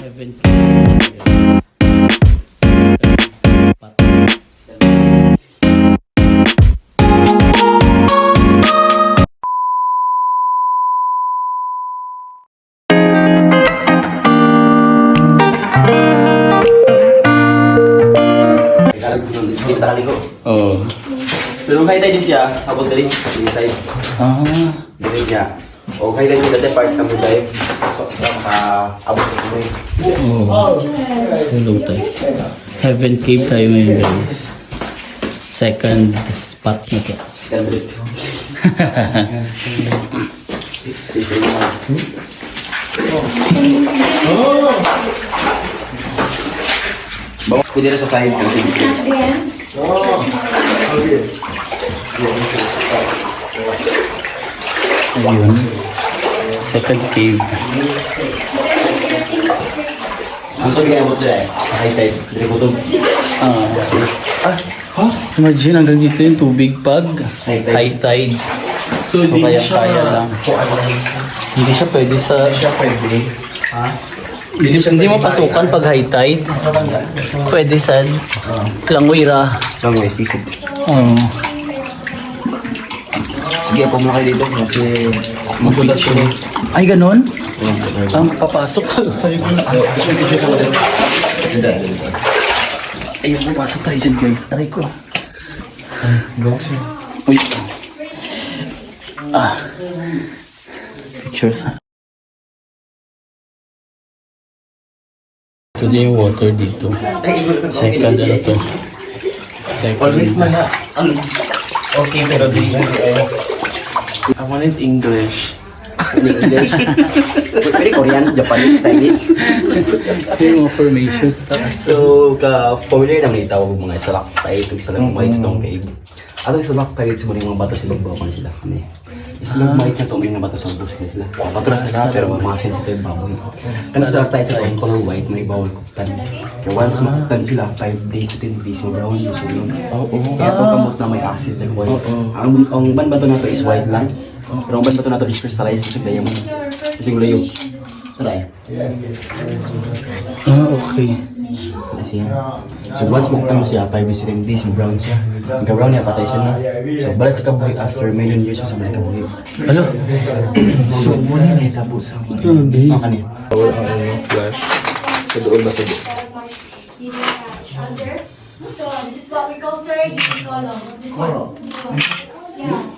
Oh. Pero kaya tayo siya, habang dali, inside. Dali niya. O kaya tayo dati part na mo tayo. So, abot ko mo Hello tayo. Heaven Cave tayo ngayon guys. Second spot na to. Second trip. Bawa ko dito sa side kasi. Ayun. Second cave. Ang to bigyan mo dyan eh. Sa high tide. Dito ko to. Imagine hanggang dito yung tubig pag high tide. So, O kaya kaya lang. Hindi siya pwede sa... Hindi mo pasukan pag high tide. Pwede sa Languira. Lang may sisig. Oo. Sige, po muna kayo dito kasi magulat ko. Ay, ganun? Ang papasok ka. Ayun, papasok tayo dyan guys. Aray ko. Uy. Pictures ha. Ito din yung water dito. Second ano to. Always man na. Okay, pero di I want it English. English. Pwede Korean, Japanese, Chinese. Yung mga formations. So, familiar naman itawag mga stalactite, stalagmite itong cave. Atong stalactite siguro yung mga bato sila, bawa sila. Stalagmite sa itong mga bato sa bus sila. Bato na sila, pero mga sensitive baboy. Ano stalactite sa itong color white, may bawal kuktan. Kaya once makuktan sila, 5 days to 10 days, brown, sunog. Kaya itong kamot na may acid, like white. Ang banbato na ito is white lang. Pero ang banbato na ito is crystallized, kasi diamond. Kasi gula yung try. Okay. So once muktan mo siya, 5 days to 10 days, brown siya. Hanggang brown niya, patay siya na. So balik sa kabuhi, after million years sa mga kabuhi. Ano? So muna na itabo sa mga. Grabe. Kanina. Flash. Sa doon ba sa doon? So this is what we call, sir, this is column. This one. Yeah.